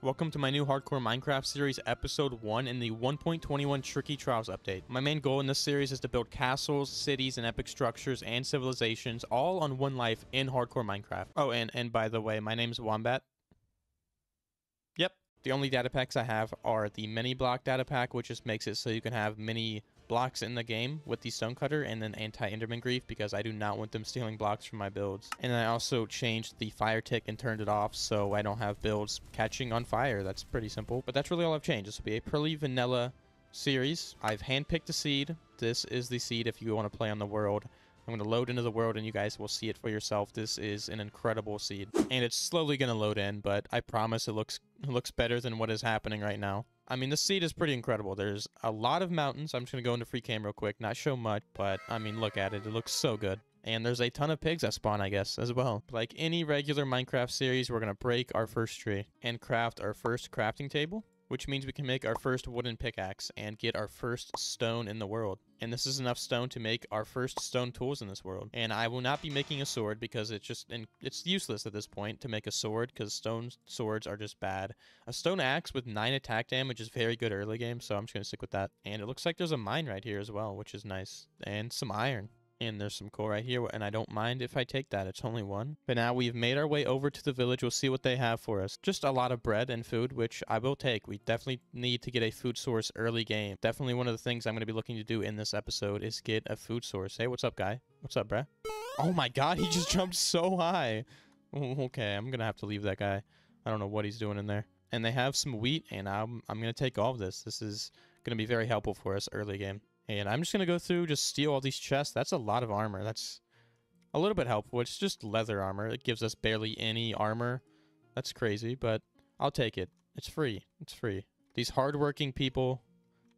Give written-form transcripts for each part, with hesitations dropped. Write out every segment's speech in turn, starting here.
Welcome to my new Hardcore Minecraft series, episode 1 in the 1.21 Tricky Trials update. My main goal in this series is to build castles, cities, and epic structures and civilizations all on one life in Hardcore Minecraft. Oh, and by the way, my name's Wombaat. Yep. The only data packs I have are the mini block data pack, which just makes it so you can have mini blocks in the game with the stonecutter, and then anti-enderman grief because I do not want them stealing blocks from my builds. And I also changed the fire tick and turned it off so I don't have builds catching on fire. That's pretty simple, but that's really all I've changed. This will be a purely vanilla series. I've handpicked a seed. This is the seed if you want to play on the world. I'm going to load into the world and you guys will see it for yourself. This is an incredible seed. And it's slowly going to load in, but I promise it looks better than what is happening right now. I mean, the seed is pretty incredible. There's a lot of mountains. I'm just going to go into free cam real quick. Not show much, but I mean, look at it. It looks so good. And there's a ton of pigs that spawn, I guess, as well. Like any regular Minecraft series, we're going to break our first tree and craft our first crafting table, which means we can make our first wooden pickaxe and get our first stone in the world. And this is enough stone to make our first stone tools in this world. And I will not be making a sword because it's useless at this point to make a sword because stone swords are just bad. A stone axe with 9 attack damage is very good early game, so I'm just going to stick with that. And it looks like there's a mine right here as well, which is nice. And some iron. And there's some coal right here, and I don't mind if I take that. It's only one. But now we've made our way over to the village. We'll see what they have for us. Just a lot of bread and food, which I will take. We definitely need to get a food source early game. Definitely one of the things I'm going to be looking to do in this episode is get a food source. Hey, what's up, guy? What's up, bruh? Oh my god, he just jumped so high. Okay, I'm going to have to leave that guy. I don't know what he's doing in there. And they have some wheat, and I'm going to take all of this. This is going to be very helpful for us early game. And I'm just going to go through, just steal all these chests. That's a lot of armor. That's a little bit helpful. It's just leather armor. It gives us barely any armor. That's crazy, but I'll take it. It's free. It's free. These hardworking people,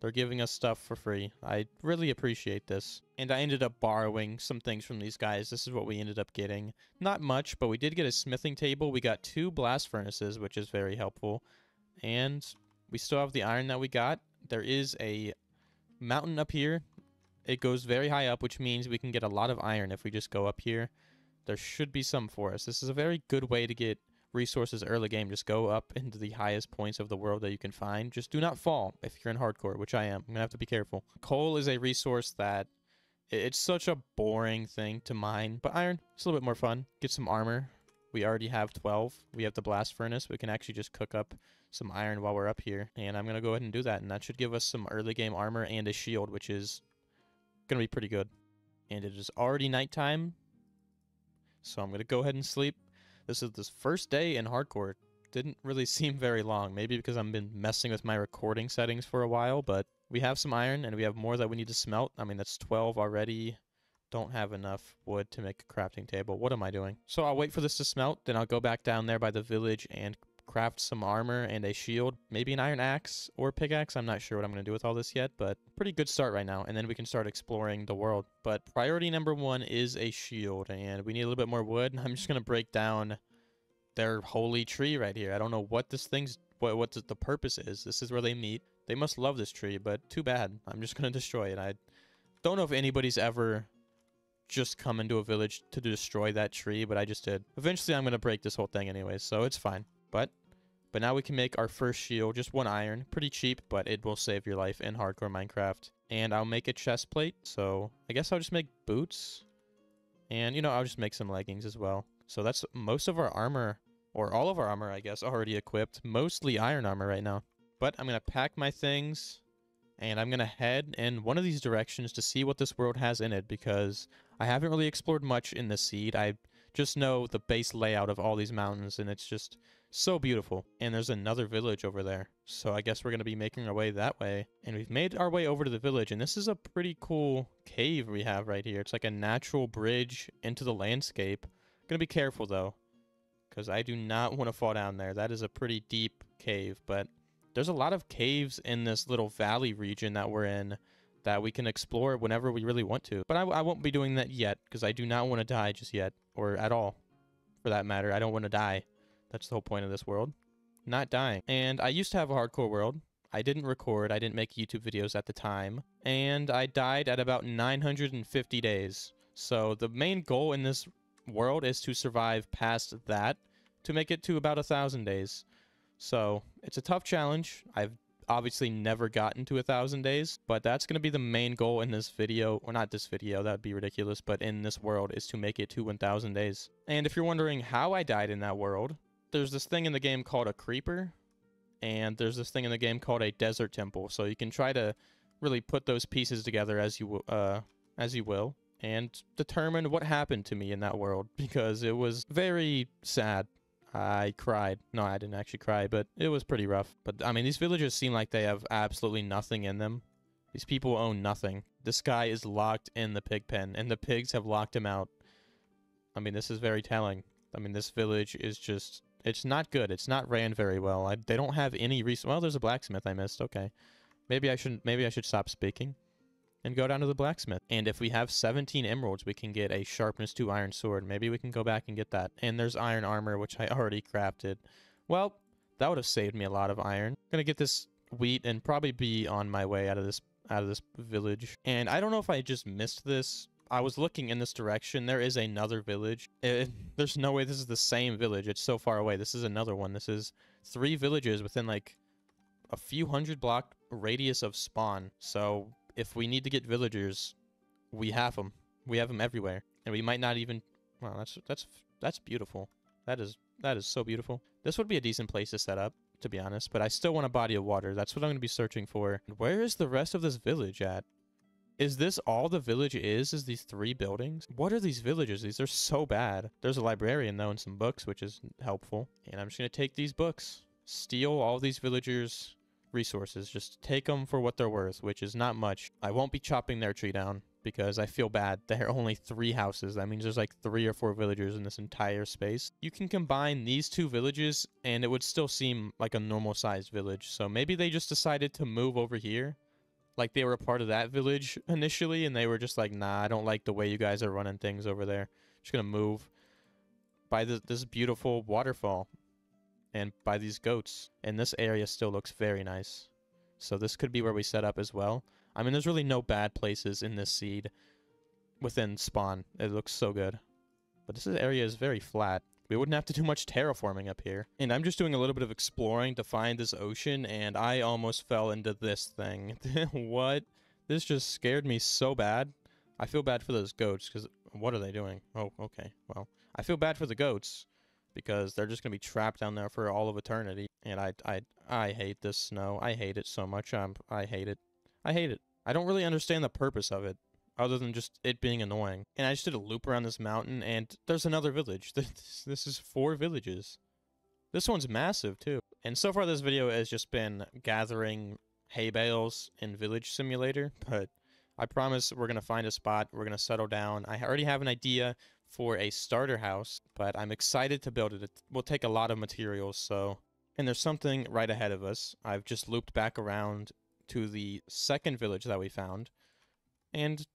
they're giving us stuff for free. I really appreciate this. And I ended up borrowing some things from these guys. This is what we ended up getting. Not much, but we did get a smithing table. We got 2 blast furnaces, which is very helpful. And we still have the iron that we got. There is a mountain up here. It goes very high up, which means we can get a lot of iron if we just go up here. There should be some for us. This is a very good way to get resources early game. Just go up into the highest points of the world that you can find. Just do not fall if you're in hardcore, which I am. I'm gonna have to be careful. Coal is a resource that it's such a boring thing to mine, but iron, it's a little bit more fun. Get some armor. We already have 12. We have the blast furnace. We can actually just cook up some iron while we're up here. And I'm going to go ahead and do that. And that should give us some early game armor and a shield, which is going to be pretty good. And it is already nighttime. So I'm going to go ahead and sleep. This is the first day in hardcore. It didn't really seem very long. Maybe because I've been messing with my recording settings for a while. But we have some iron and we have more that we need to smelt. I mean, that's 12 already. Don't have enough wood to make a crafting table. What am I doing? So I'll wait for this to smelt. Then I'll go back down there by the village and craft some armor and a shield. Maybe an iron axe or pickaxe. I'm not sure what I'm going to do with all this yet, but pretty good start right now. And then we can start exploring the world. But priority number 1 is a shield. And we need a little bit more wood. I'm just going to break down their holy tree right here. I don't know what this thing's... what the purpose is. This is where they meet. They must love this tree, but too bad. I'm just going to destroy it. I don't know if anybody's ever just come into a village to destroy that tree, but I just did. Eventually, I'm going to break this whole thing anyway, so it's fine. But now we can make our first shield, just 1 iron. Pretty cheap, but it will save your life in hardcore Minecraft. And I'll make a chest plate, so I guess I'll just make boots. And, you know, I'll just make some leggings as well. So that's most of our armor, or all of our armor, I guess, already equipped. Mostly iron armor right now. But I'm going to pack my things, and I'm going to head in one of these directions to see what this world has in it, because I haven't really explored much in the seed. I just know the base layout of all these mountains, and it's just so beautiful. And there's another village over there. So I guess we're going to be making our way that way. And we've made our way over to the village, and this is a pretty cool cave we have right here. It's like a natural bridge into the landscape. Going to be careful, though, because I do not want to fall down there. That is a pretty deep cave, but there's a lot of caves in this little valley region that we're in that we can explore whenever we really want to. But I won't be doing that yet, because I do not want to die just yet, or at all, for that matter. I don't want to die. That's the whole point of this world. Not dying. And I used to have a hardcore world. I didn't record. I didn't make YouTube videos at the time. And I died at about 950 days. So the main goal in this world is to survive past that to make it to about 1,000 days. So it's a tough challenge. I've obviously never gotten to 1,000 days, but that's going to be the main goal in this video, or not this video, that would be ridiculous, but in this world is to make it to 1,000 days. And if you're wondering how I died in that world, there's this thing in the game called a creeper, and there's this thing in the game called a desert temple. So you can try to really put those pieces together as you will, and determine what happened to me in that world, because it was very sad. I cried. No, I didn't actually cry, but it was pretty rough. But, I mean, these villagers seem like they have absolutely nothing in them. These people own nothing. This guy is locked in the pig pen, and the pigs have locked him out. I mean, this is very telling. I mean, this village is just... It's not good. It's not ran very well. They don't have any reason... Well, there's a blacksmith I missed. Okay. Maybe I should stop speaking and go down to the blacksmith. And if we have 17 emeralds, we can get a sharpness 2 iron sword. Maybe we can go back and get that. And there's iron armor, which I already crafted. Well, that would have saved me a lot of iron. I'm gonna get this wheat and probably be on my way out of this village. And I don't know if I just missed this. I was looking in this direction. There is another village. There's no way this is the same village. It's so far away. This is another one. This is 3 villages within like a few 100-block radius of spawn. So if we need to get villagers, we have them. We have them everywhere, and we might not even... Wow, that's beautiful. That is so beautiful. This would be a decent place to set up, to be honest, but I still want a body of water. That's what I'm going to be searching for. Where is the rest of this village at? Is this all the village is these 3 buildings? What are these villages? These are so bad. There's a librarian, though, and some books, which is helpful. And I'm just going to take these books, steal all these villagers' resources, just take them for what they're worth, which is not much. I won't be chopping their tree down because I feel bad. There are only 3 houses. That means there's like 3 or 4 villagers in this entire space. You can combine these 2 villages and it would still seem like a normal sized village. So maybe they just decided to move over here. Like they were a part of that village initially and they were just like, nah, I don't like the way you guys are running things over there. Just gonna move by this beautiful waterfall and by these goats. And this area still looks very nice. So this could be where we set up as well. I mean, there's really no bad places in this seed within spawn. It looks so good. But this area is very flat. We wouldn't have to do much terraforming up here. And I'm just doing a little bit of exploring to find this ocean, and I almost fell into this thing. What? This just scared me so bad. I feel bad for those goats, because what are they doing? Oh, okay. Well, I feel bad for the goats, because they're just going to be trapped down there for all of eternity. And I hate this snow. I hate it so much. I hate it. I hate it. I don't really understand the purpose of it, other than just it being annoying. And I just did a loop around this mountain, and there's another village. This is 4 villages. This one's massive, too. And so far this video has just been gathering hay bales in Village Simulator, but I promise we're going to find a spot. We're going to settle down. I already have an idea for a starter house, but I'm excited to build it. It will take a lot of materials, so... And there's something right ahead of us. I've just looped back around to the second village that we found, and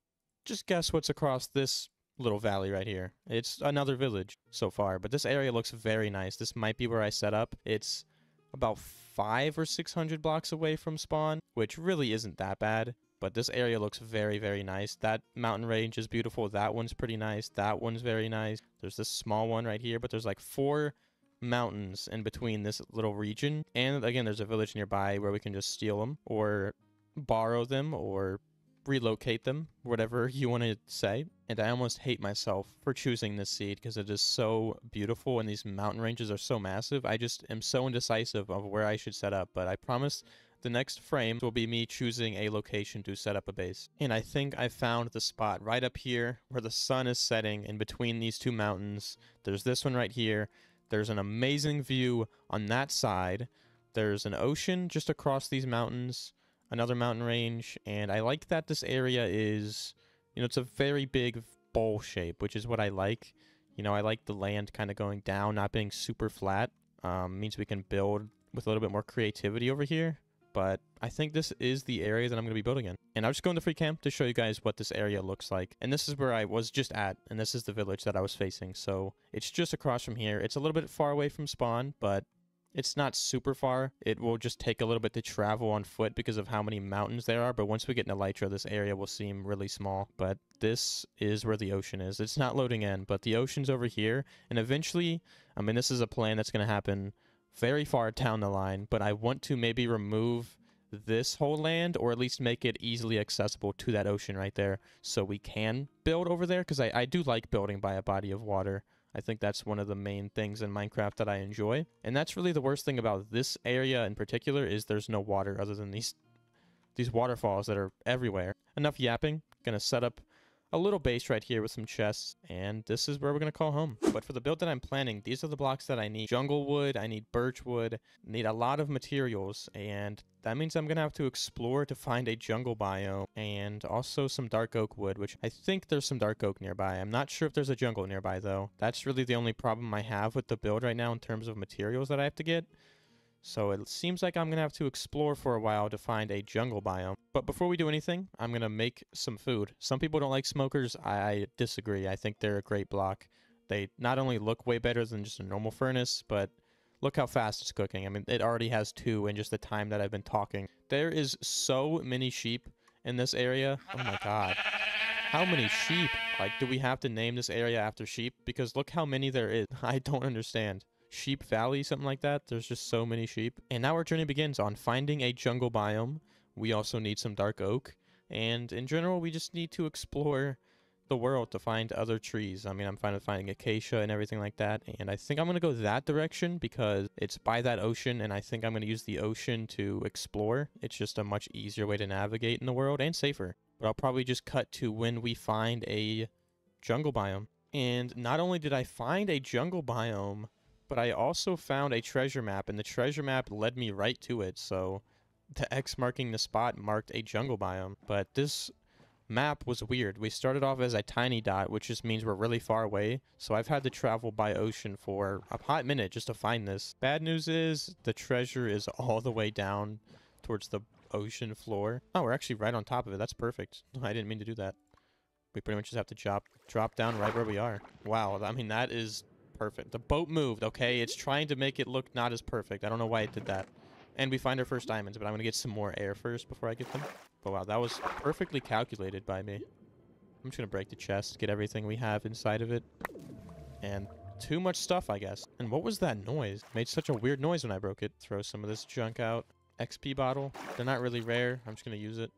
just guess what's across this little valley right here. It's another village so far, but this area looks very nice. This might be where I set up. It's about 500 or 600 blocks away from spawn, which really isn't that bad, but this area looks very, very nice. That mountain range is beautiful. That one's pretty nice. That one's very nice. There's this small one right here, but there's like 4 mountains in between this little region. And again, there's a village nearby where we can just steal them or borrow them or relocate them, whatever you want to say. And I almost hate myself for choosing this seed because it is so beautiful and these mountain ranges are so massive. I just am so indecisive of where I should set up, but I promise the next frame will be me choosing a location to set up a base. And I think I found the spot right up here where the sun is setting in between these 2 mountains. There's this one right here. There's an amazing view on that side. There's an ocean just across these mountains, another mountain range, and I like that this area is, you know, it's a very big bowl shape, which is what I like. You know, I like the land kind of going down, not being super flat. Means we can build with a little bit more creativity over here. But I think this is the area that I'm going to be building in. And I'll just go into free camp to show you guys what this area looks like. And this is where I was just at, and this is the village that I was facing. So it's just across from here. It's a little bit far away from spawn, but it's not super far. It will just take a little bit to travel on foot because of how many mountains there are. But once we get into Elytra, this area will seem really small. But this is where the ocean is. It's not loading in, but the ocean's over here. And eventually, I mean, this is a plan that's going to happen very far down the line, but I want to maybe remove this whole land, or at least make it easily accessible to that ocean right there, so we can build over there, because I do like building by a body of water. I think that's one of the main things in Minecraft that I enjoy, and that's really the worst thing about this area in particular, is there's no water other than these waterfalls that are everywhere. Enough yapping. Gonna set up a little base right here with some chests, and this is where we're gonna call home. But for the build that I'm planning, these are the blocks that I need. Jungle wood, I need birch wood, need a lot of materials, and that means I'm gonna have to explore to find a jungle biome, and also some dark oak wood, which I think there's some dark oak nearby. I'm not sure if there's a jungle nearby though. That's really the only problem I have with the build right now in terms of materials that I have to get. So it seems like I'm going to have to explore for a while to find a jungle biome. But before we do anything, I'm going to make some food. Some people don't like smokers. I disagree. I think they're a great block. They not only look way better than just a normal furnace, but look how fast it's cooking. I mean, it already has 2 in just the time that I've been talking. There is so many sheep in this area. Oh my god. How many sheep? Like, do we have to name this area after sheep? Because look how many there is. I don't understand. Sheep Valley, something like that. There's just so many sheep. And now our journey begins on finding a jungle biome. We also need some dark oak. And in general, we just need to explore the world to find other trees. I mean, I'm fine with finding acacia and everything like that. And I think I'm going to go that direction because it's by that ocean. And I think I'm going to use the ocean to explore. It's just a much easier way to navigate in the world and safer. But I'll probably just cut to when we find a jungle biome. And not only did I find a jungle biome, but I also found a treasure map, and the treasure map led me right to it, so the X marking the spot marked a jungle biome. But this map was weird. We started off as a tiny dot, which just means we're really far away, so I've had to travel by ocean for a hot minute just to find this. Bad news is, the treasure is all the way down towards the ocean floor. Oh, we're actually right on top of it. That's perfect. I didn't mean to do that. We pretty much just have to drop down right where we are. Wow, I mean, that is perfect. The boat moved, okay? It's trying to make it look not as perfect. I don't know why it did that. And we find our first diamonds, but I'm going to get some more air first before I get them. But wow, that was perfectly calculated by me. I'm just going to break the chest, get everything we have inside of it. And too much stuff, I guess. And what was that noise? It made such a weird noise when I broke it. Throw some of this junk out. XP bottle. They're not really rare. I'm just going to use it.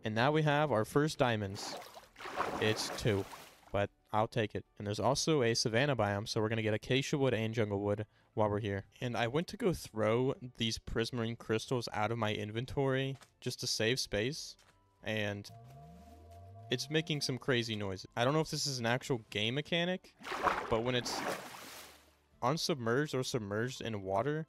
And now we have our first diamonds. It's 2. But I'll take it. And there's also a savanna biome, so we're going to get acacia wood and jungle wood while we're here. And I went to go throw these prismarine crystals out of my inventory just to save space, and it's making some crazy noises. I don't know if this is an actual game mechanic, but when it's unsubmerged or submerged in water,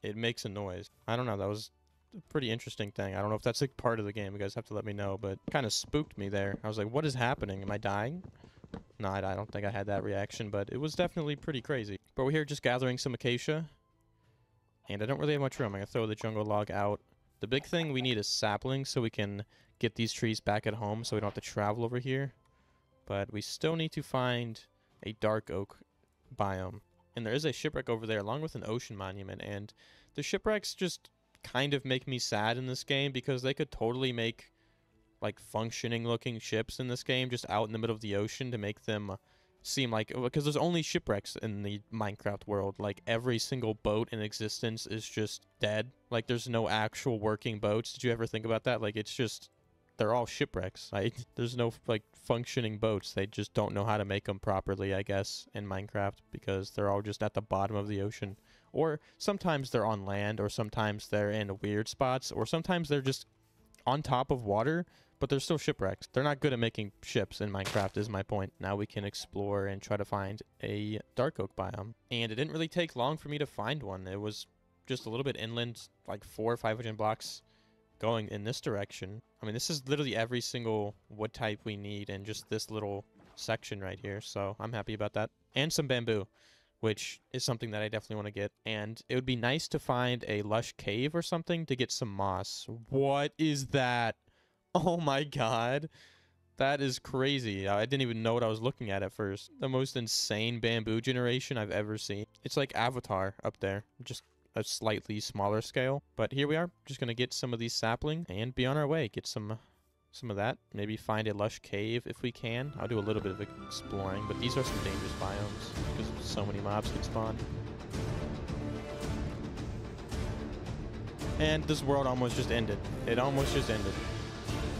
it makes a noise. I don't know, that was a pretty interesting thing. I don't know if that's a part of the game. You guys have to let me know, but it kind of spooked me there. I was like, what is happening? Am I dying? No, I don't think I had that reaction, but it was definitely pretty crazy. But we're here just gathering some acacia, and I don't really have much room. I'm going to throw the jungle log out. The big thing we need is saplings so we can get these trees back at home so we don't have to travel over here. But we still need to find a dark oak biome. And there is a shipwreck over there along with an ocean monument, and the shipwrecks just kind of make me sad in this game because they could totally make like functioning looking ships in this game just out in the middle of the ocean to make them seem like, because there's only shipwrecks in the Minecraft world. Like every single boat in existence is just dead. Like there's no actual working boats. Did you ever think about that? Like it's just, they're all shipwrecks. Like there's no like functioning boats. They just don't know how to make them properly, I guess, in Minecraft because they're all just at the bottom of the ocean. Or sometimes they're on land, or sometimes they're in weird spots, or sometimes they're just on top of water, but they're still shipwrecks. They're not good at making ships in Minecraft is my point. Now we can explore and try to find a dark oak biome. And it didn't really take long for me to find one. It was just a little bit inland, like 400 or 500 blocks going in this direction. I mean, this is literally every single wood type we need in just this little section right here. So I'm happy about that. And some bamboo, which is something that I definitely want to get. And it would be nice to find a lush cave or something to get some moss. What is that? Oh my god. That is crazy. I didn't even know what I was looking at first. The most insane bamboo generation I've ever seen. It's like Avatar up there. Just a slightly smaller scale. But here we are. Just going to get some of these saplings and be on our way. Get some of that. Maybe find a lush cave if we can. I'll do a little bit of exploring, but these are some dangerous biomes because so many mobs can spawn. And this world almost just ended. It almost just ended.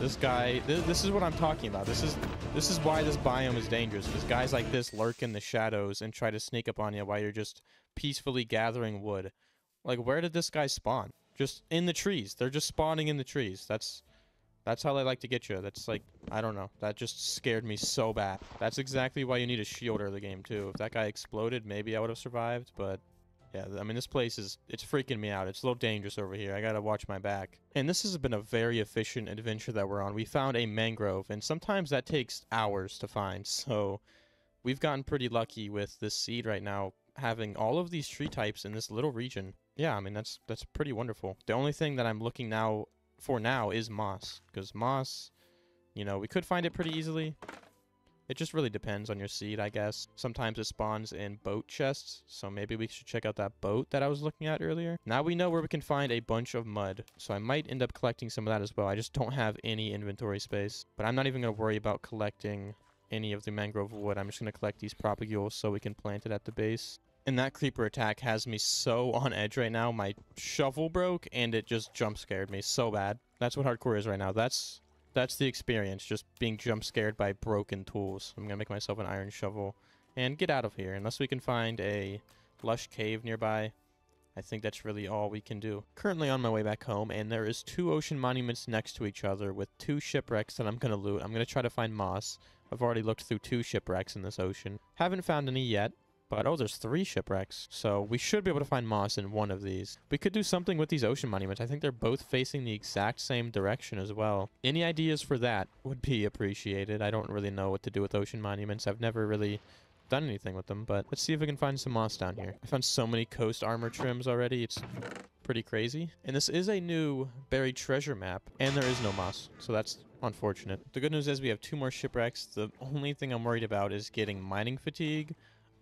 This guy, this is what I'm talking about. This is why this biome is dangerous. Because guys like this lurk in the shadows and try to sneak up on you while you're just peacefully gathering wood. Like, where did this guy spawn? Just in the trees. They're just spawning in the trees. That's how they like to get you. That's like, I don't know. That just scared me so bad. That's exactly why you need a shield early game too. If that guy exploded, maybe I would have survived, but yeah, I mean, this place it's freaking me out. It's a little dangerous over here. I gotta watch my back. And this has been a very efficient adventure that we're on. We found a mangrove, and sometimes that takes hours to find. So we've gotten pretty lucky with this seed right now, having all of these tree types in this little region. Yeah, I mean, that's pretty wonderful. The only thing that I'm looking for now is moss, because moss, you know, we could find it pretty easily. It just really depends on your seed, I guess. Sometimes it spawns in boat chests, so maybe we should check out that boat that I was looking at earlier. Now we know where we can find a bunch of mud, so I might end up collecting some of that as well. I just don't have any inventory space. But I'm not even going to worry about collecting any of the mangrove wood. I'm just going to collect these propagules so we can plant it at the base. And that creeper attack has me so on edge right now. My shovel broke, and it just jump scared me so bad. That's what hardcore is right now. That's the experience, just being jump scared by broken tools. I'm gonna make myself an iron shovel and get out of here, unless we can find a lush cave nearby. I think that's really all we can do. Currently on my way back home, and there is 2 ocean monuments next to each other with 2 shipwrecks that I'm gonna loot. I'm gonna try to find moss. I've already looked through 2 shipwrecks in this ocean. Haven't found any yet. But, oh, there's 3 shipwrecks. So we should be able to find moss in one of these. We could do something with these ocean monuments. I think they're both facing the exact same direction as well. Any ideas for that would be appreciated. I don't really know what to do with ocean monuments. I've never really done anything with them. But let's see if we can find some moss down here. I found so many coast armor trims already. It's pretty crazy. And this is a new buried treasure map. And there is no moss. So that's unfortunate. The good news is we have 2 more shipwrecks. The only thing I'm worried about is getting mining fatigue,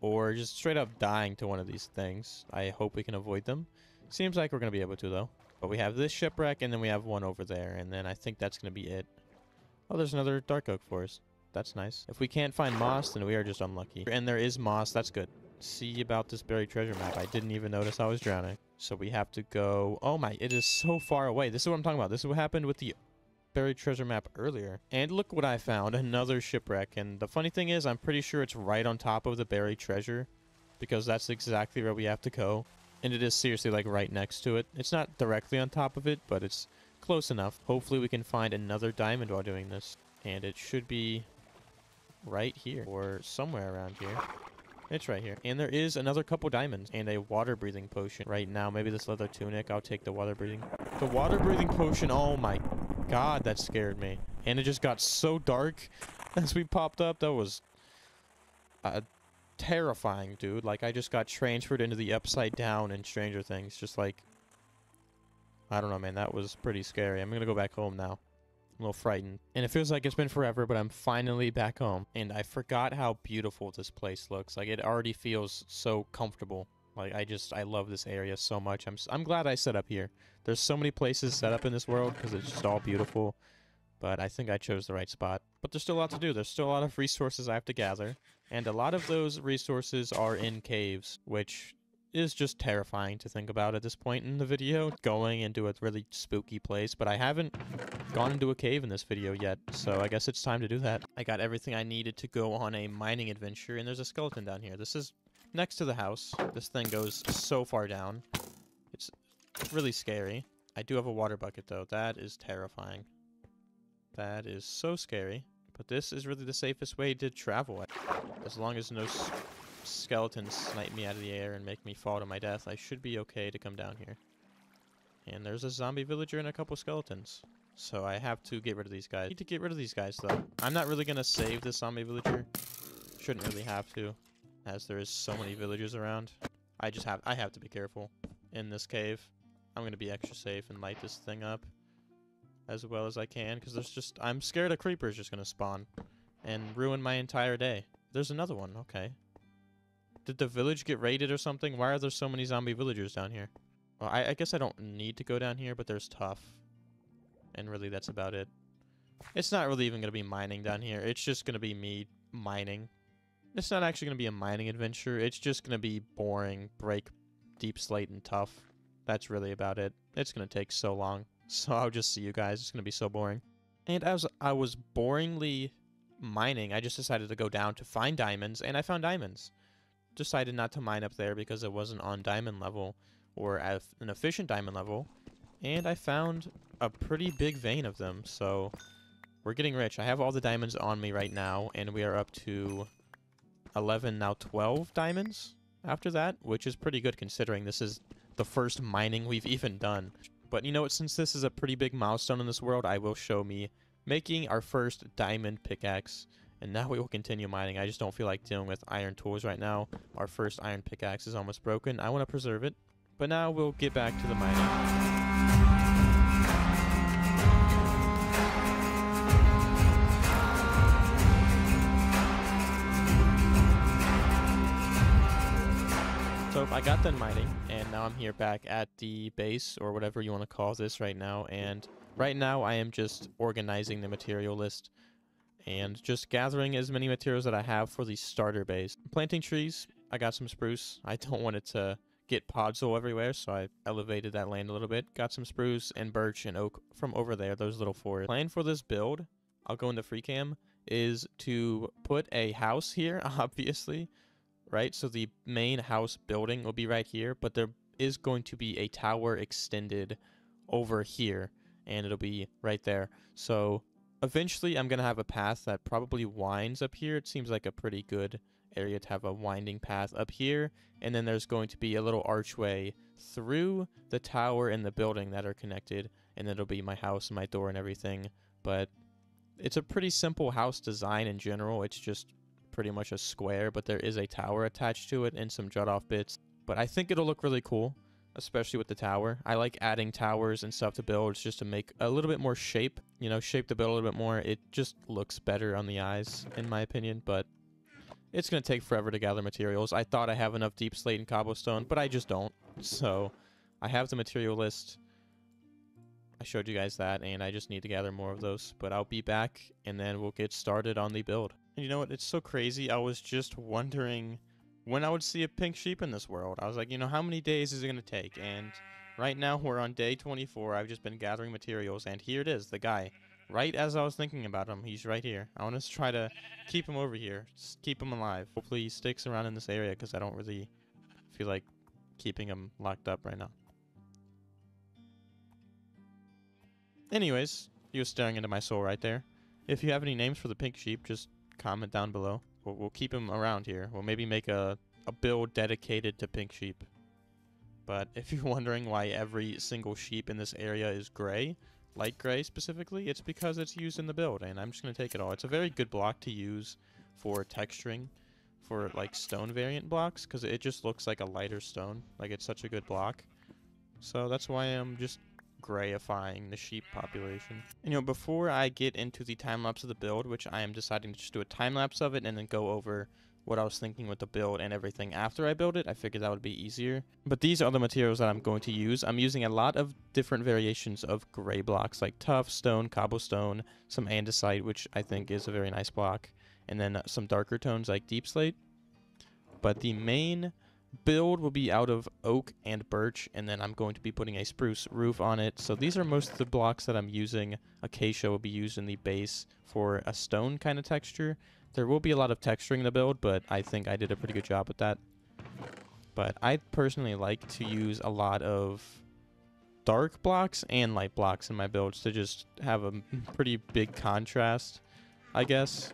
or just straight up dying to one of these things. I hope we can avoid them. Seems like we're going to be able to, though. But we have this shipwreck, and then we have one over there, and then I think that's going to be it. Oh, there's another dark oak forest. That's nice. If we can't find moss, then we are just unlucky. And there is moss. That's good. See about this buried treasure map. I didn't even notice I was drowning. So we have to go... Oh my, it is so far away. This is what I'm talking about. This is what happened with the buried treasure map earlier. And look what I found, another shipwreck. And the funny thing is, I'm pretty sure it's right on top of the buried treasure, because that's exactly where we have to go. And it is seriously like right next to it. It's not directly on top of it, but it's close enough. Hopefully we can find another diamond while doing this. And it should be right here, or somewhere around here. It's right here. And there is another couple diamonds and a water breathing potion right now. Maybe this leather tunic. I'll take the water breathing. The water breathing potion. Oh my god, that scared me. And it just got so dark as we popped up. That was terrifying, dude. Like, I just got transferred into the upside down in Stranger Things. Just like, I don't know, man. That was pretty scary. I'm gonna go back home now. I'm a little frightened. And it feels like it's been forever, but I'm finally back home. And I forgot how beautiful this place looks. Like, it already feels so comfortable. Like, I love this area so much. I'm glad I set up here. There's so many places set up in this world because it's just all beautiful. But I think I chose the right spot. But there's still a lot to do. There's still a lot of resources I have to gather. And a lot of those resources are in caves, which is just terrifying to think about at this point in the video, going into a really spooky place. But I haven't gone into a cave in this video yet, so I guess it's time to do that. I got everything I needed to go on a mining adventure, and there's a skeleton down here. This is next to the house. This thing goes so far down. It's really scary. I do have a water bucket, though. That is terrifying. That is so scary. But this is really the safest way to travel. As long as no skeletons snipe me out of the air and make me fall to my death, I should be okay to come down here. And there's a zombie villager and a couple skeletons. So I have to get rid of these guys. I need to get rid of these guys, though. I'm not really going to save this zombie villager. Shouldn't really have to, as there is so many villagers around. I have to be careful in this cave. I'm going to be extra safe and light this thing up as well as I can, because I'm scared a creeper is just going to spawn and ruin my entire day. There's another one. Okay. Did the village get raided or something? Why are there so many zombie villagers down here? Well, I guess I don't need to go down here, but there's tough. And really, that's about it. It's not really even going to be mining down here. It's just going to be me mining. It's not actually going to be a mining adventure. It's just going to be boring, break, deep slate, and tough. that's really about it. It's going to take so long. So I'll just see you guys. It's going to be so boring. And as I was boringly mining, I just decided to go down to find diamonds, and I found diamonds. Decided not to mine up there because it wasn't on diamond level or at an efficient diamond level. And I found a pretty big vein of them, so we're getting rich. I have all the diamonds on me right now, and we are up to 11, now 12 diamonds after that, which is pretty good considering this is the first mining we've even done. But you know what, since this is a pretty big milestone in this world, I will show me making our first diamond pickaxe. And now we will continue mining. I just don't feel like dealing with iron tools right now. Our first iron pickaxe is almost broken. I want to preserve it. But now we'll get back to the mining. So I got done mining, and now I'm here back at the base, or whatever you want to call this right now. And right now I am just organizing the material list and just gathering as many materials that I have for the starter base. Planting trees, I got some spruce. I don't want it to get podzol everywhere, so I elevated that land a little bit. Got some spruce and birch and oak from over there, those little forests. Plan for this build, I'll go into free cam, is to put a house here, obviously. Right, so the main house building will be right here, but there is going to be a tower extended over here, and it'll be right there. So eventually I'm going to have a path that probably winds up here. It seems like a pretty good area to have a winding path up here, and then there's going to be a little archway through the tower and the building that are connected, and it'll be my house and my door and everything. But it's a pretty simple house design in general. It's just pretty much a square, but there is a tower attached to it and some jut off bits. But I think it'll look really cool, especially with the tower. I like adding towers and stuff to builds just to make a little bit more shape, you know, shape the build a little bit more. It just looks better on the eyes, in my opinion, but it's going to take forever to gather materials. I thought I have enough deep slate and cobblestone, but I just don't. So I have the material list. I showed you guys that, and I just need to gather more of those. But I'll be back, and then we'll get started on the build. And you know what? It's so crazy. I was just wondering when I would see a pink sheep in this world. I was like, you know, how many days is it going to take? And right now we're on day 24. I've just been gathering materials, and here it is, the guy. Right as I was thinking about him, he's right here. I want to try to keep him over here. Just keep him alive. Hopefully he sticks around in this area, because I don't really feel like keeping him locked up right now. Anyways, he was staring into my soul right there. If you have any names for the pink sheep, just comment down below. We'll keep him around here. We'll maybe make a build dedicated to pink sheep. But if you're wondering why every single sheep in this area is gray, light gray specifically, it's because it's used in the build, and I'm just going to take it all. It's a very good block to use for texturing, for like stone variant blocks, because it just looks like a lighter stone. Like, it's such a good block. So that's why I'm just grayifying the sheep population. And, you know, before I get into the time-lapse of the build, which I am deciding to just do a time-lapse of it and then go over what I was thinking with the build and everything after I build it, I figured that would be easier. But these are the materials that I'm going to use. I'm using a lot of different variations of gray blocks, like tuff, stone, cobblestone, some andesite, which I think is a very nice block, and then some darker tones like deep slate. But the main build will be out of oak and birch, and then I'm going to be putting a spruce roof on it. So these are most of the blocks that I'm using. Acacia will be used in the base for a stone kind of texture. There will be a lot of texturing in the build, but I think I did a pretty good job with that. But I personally like to use a lot of dark blocks and light blocks in my builds to just have a pretty big contrast, I guess.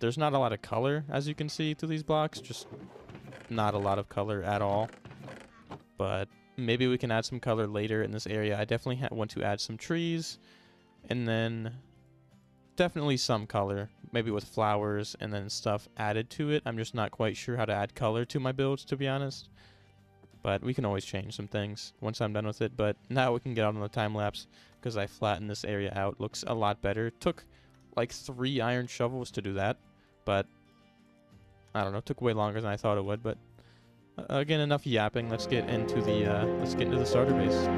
There's not a lot of color, as you can see, through these blocks. Just not a lot of color at all. But maybe we can add some color later in this area. I definitely want to add some trees, and then definitely some color, maybe with flowers and then stuff added to it. I'm just not quite sure how to add color to my builds, to be honest. But we can always change some things once I'm done with it. But now we can get out on the time lapse, because I flattened this area out. Looks a lot better. It took like 3 iron shovels to do that, but I don't know, it took way longer than I thought it would. But again, enough yapping. Let's get into the starter base.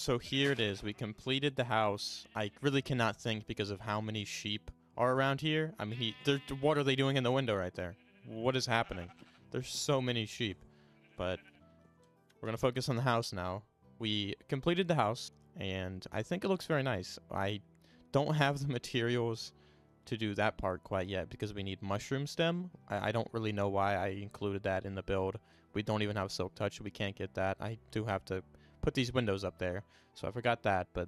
So here it is. We completed the house. I really cannot think because of how many sheep are around here. I mean, what are they doing in the window right there? What is happening? There's so many sheep. But we're going to focus on the house now. We completed the house, and I think it looks very nice. I don't have the materials to do that part quite yet because we need mushroom stem. I don't really know why I included that in the build. We don't even have silk touch, so we can't get that. I do have to put these windows up there, so I forgot that, but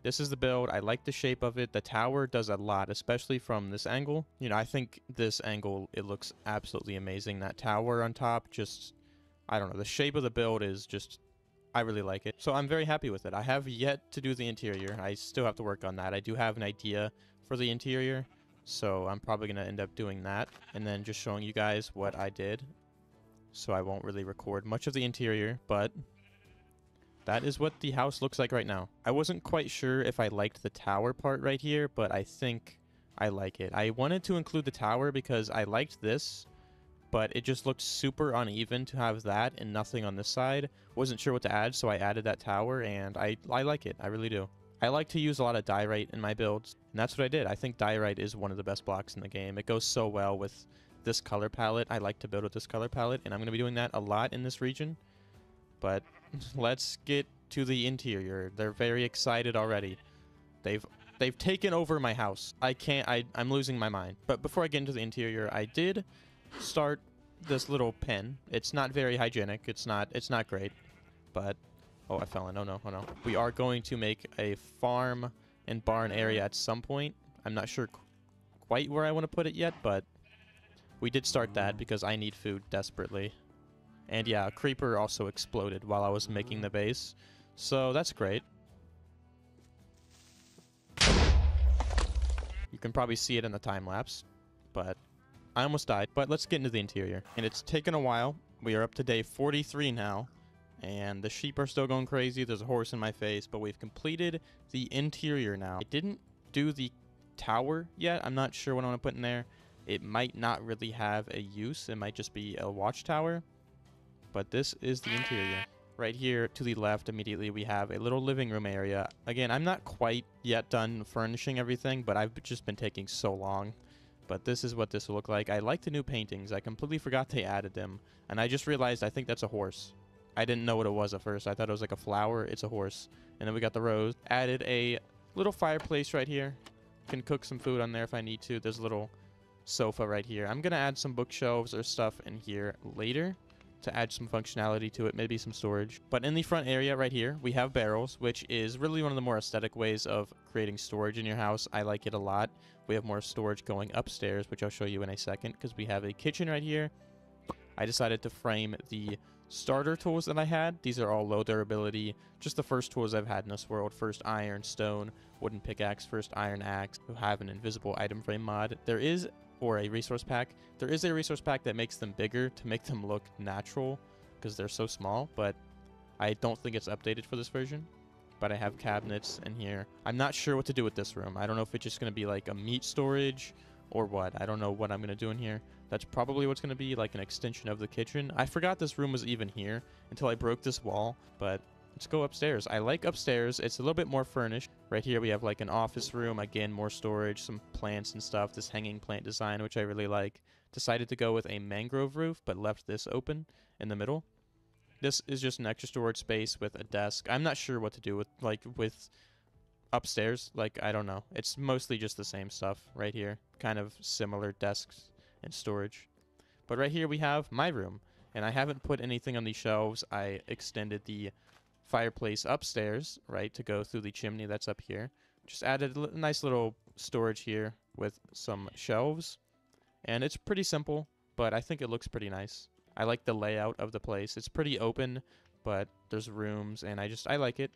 this is the build. I like the shape of it. The tower does a lot, especially from this angle. You know, I think this angle, it looks absolutely amazing. That tower on top, just, I don't know, the shape of the build is just, I really like it. So I'm very happy with it. I have yet to do the interior. I still have to work on that. I do have an idea for the interior, so I'm probably going to end up doing that, and then just showing you guys what I did. So I won't really record much of the interior, but that is what the house looks like right now. I wasn't quite sure if I liked the tower part right here, but I think I like it. I wanted to include the tower because I liked this, but it just looked super uneven to have that and nothing on this side. Wasn't sure what to add, so I added that tower, and I like it. I really do. I like to use a lot of diorite in my builds, and that's what I did. I think diorite is one of the best blocks in the game. It goes so well with this color palette. I like to build with this color palette, and I'm going to be doing that a lot in this region. But let's get to the interior. They're very excited already. They've taken over my house. I'm losing my mind. But before I get into the interior, I did start this little pen. It's not very hygienic. It's not great. But oh, I fell in. Oh no. We are going to make a farm and barn area at some point. I'm not sure quite where I want to put it yet, but we did start that because I need food desperately. And yeah, a creeper also exploded while I was making the base. So that's great. You can probably see it in the time lapse, but I almost died. But let's get into the interior. And it's taken a while. We are up to day 43 now, and the sheep are still going crazy. There's a horse in my face, but we've completed the interior now. I didn't do the tower yet. I'm not sure what I want to put in there. It might not really have a use. It might just be a watchtower. But this is the interior. Right here to the left immediately we have a little living room area. Again, I'm not quite yet done furnishing everything, but I've just been taking so long. But this is what this will look like. I like the new paintings. I completely forgot they added them. And I just realized I think that's a horse. I didn't know what it was at first. I thought it was like a flower. It's a horse. And then we got the rose. Added a little fireplace right here. Can cook some food on there if I need to. There's a little sofa right here. I'm going to add some bookshelves or stuff in here later to add some functionality to it, maybe some storage. But in the front area right here, we have barrels, which is really one of the more aesthetic ways of creating storage in your house. I like it a lot. We have more storage going upstairs, which I'll show you in a second, because we have a kitchen right here. I decided to frame the starter tools that I had. These are all low durability, just the first tools I've had in this world. First iron, stone, wooden pickaxe, first iron axe, who have an invisible item frame mod. There is a resource pack that makes them bigger to make them look natural because they're so small, but I don't think it's updated for this version. But I have cabinets in here. I'm not sure what to do with this room. I don't know if it's just going to be like a meat storage or what. I don't know what I'm going to do in here. That's probably what's going to be like an extension of the kitchen. I forgot this room was even here until I broke this wall, but let's go upstairs. I like upstairs. It's a little bit more furnished. Right here we have like an office room. Again, more storage, some plants and stuff. This hanging plant design, which I really like. Decided to go with a mangrove roof, but left this open in the middle. This is just an extra storage space with a desk. I'm not sure what to do with upstairs. Like, I don't know. It's mostly just the same stuff right here. Kind of similar desks and storage. But right here we have my room. And I haven't put anything on these shelves. I extended the fireplace upstairs, right, to go through the chimney that's up here. Just added a nice little storage here with some shelves. And it's pretty simple, but I think it looks pretty nice. I like the layout of the place. It's pretty open, but there's rooms, and I like it.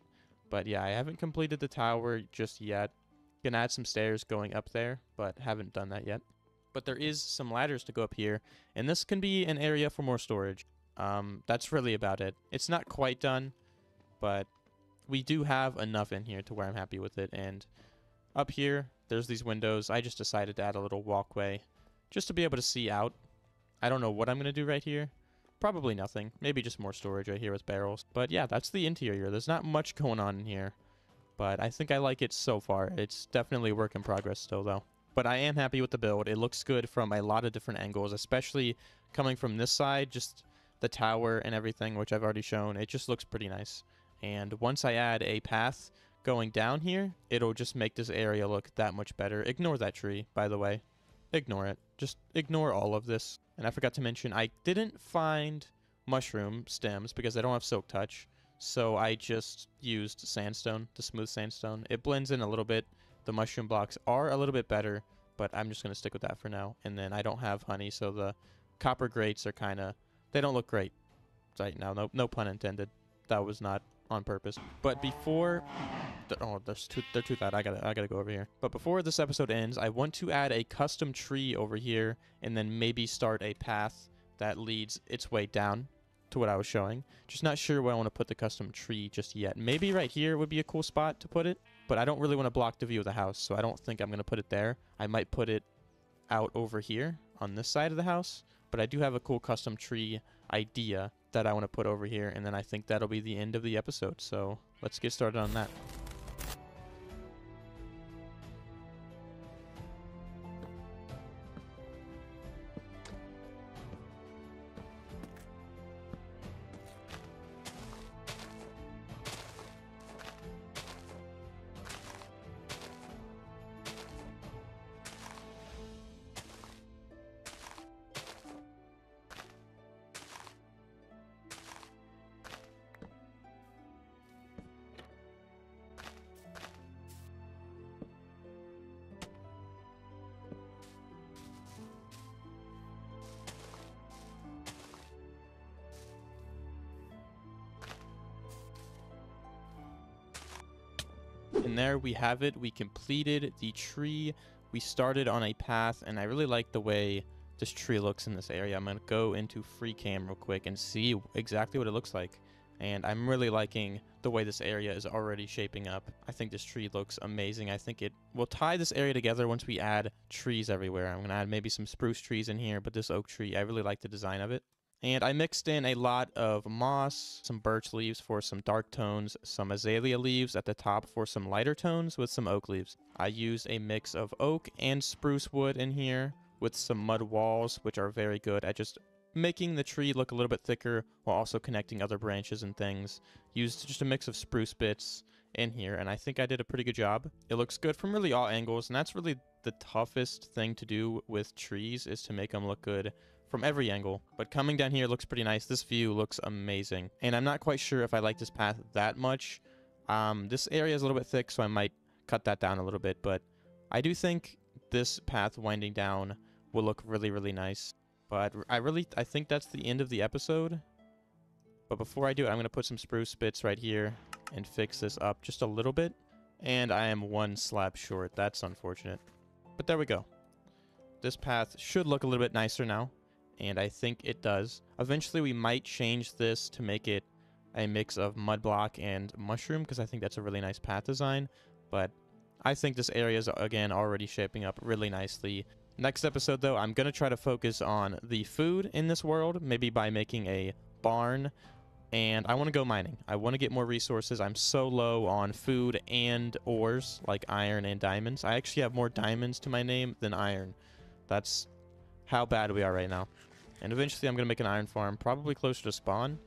But yeah, I haven't completed the tower just yet. Gonna add some stairs going up there, but haven't done that yet. But there is some ladders to go up here, and this can be an area for more storage. That's really about it. It's not quite done, but we do have enough in here to where I'm happy with it. And up here, there's these windows. I just decided to add a little walkway just to be able to see out. I don't know what I'm going to do right here, Probably nothing. Maybe just more storage right here with barrels. But yeah, that's the interior. There's not much going on in here, but I think I like it so far. It's definitely a work in progress still, though. But I am happy with the build. It looks good from a lot of different angles, especially coming from this side, just the tower and everything, which I've already shown. It just looks pretty nice. And once I add a path going down here, it'll just make this area look that much better. Ignore that tree, by the way. Ignore it. Just ignore all of this. And I forgot to mention, I didn't find mushroom stems because I don't have silk touch. So I just used sandstone, the smooth sandstone. It blends in a little bit. The mushroom blocks are a little bit better, but I'm just going to stick with that for now. And then I don't have honey, so the copper grates are kind of, they don't look great right now. No pun intended. That was not on purpose. But before, oh, they're too loud. I gotta go over here. But before this episode ends, I want to add a custom tree over here, and then maybe start a path that leads its way down to what I was showing. Just not sure where I want to put the custom tree just yet. Maybe right here would be a cool spot to put it, but I don't really want to block the view of the house, so I don't think I'm going to put it there. I might put it out over here on this side of the house, but I do have a cool custom tree idea that I want to put over here, and then I think that'll be the end of the episode, so let's get started on that. And there we have it. We completed the tree. We started on a path, and I really like the way this tree looks in this area. I'm going to go into free cam real quick and see exactly what it looks like. And I'm really liking the way this area is already shaping up. I think this tree looks amazing. I think it will tie this area together once we add trees everywhere. I'm going to add maybe some spruce trees in here, but this oak tree, I really like the design of it. And I mixed in a lot of moss, some birch leaves for some dark tones, some azalea leaves at the top for some lighter tones with some oak leaves. I used a mix of oak and spruce wood in here with some mud walls, which are very good at just making the tree look a little bit thicker while also connecting other branches and things. Used just a mix of spruce bits in here, and I think I did a pretty good job. It looks good from really all angles, and that's really the toughest thing to do with trees, is to make them look good from every angle. But coming down here looks pretty nice. This view looks amazing, and I'm not quite sure if I like this path that much. This area is a little bit thick, so I might cut that down a little bit, but I do think this path winding down will look really, really nice. But I think that's the end of the episode. But before I do it, I'm going to put some spruce bits right here and fix this up just a little bit. And I am one slab short. That's unfortunate. But there we go. This path should look a little bit nicer now, and I think it does. Eventually, we might change this to make it a mix of mud block and mushroom, because I think that's a really nice path design. But I think this area is, again, already shaping up really nicely. Next episode, though, I'm going to try to focus on the food in this world, maybe by making a barn, and I want to go mining. I want to get more resources. I'm so low on food and ores, like iron and diamonds. I actually have more diamonds to my name than iron. That's how bad we are right now. And eventually I'm going to make an iron farm, probably closer to spawn,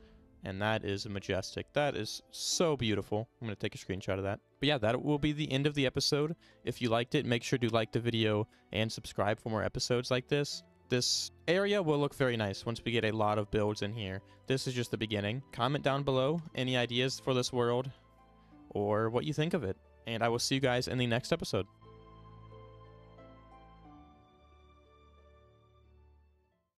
and that is majestic. That is so beautiful. I'm going to take a screenshot of that. But yeah, that will be the end of the episode. If you liked it, make sure to like the video and subscribe for more episodes like this. This area will look very nice once we get a lot of builds in here. This is just the beginning. Comment down below any ideas for this world or what you think of it. And I will see you guys in the next episode.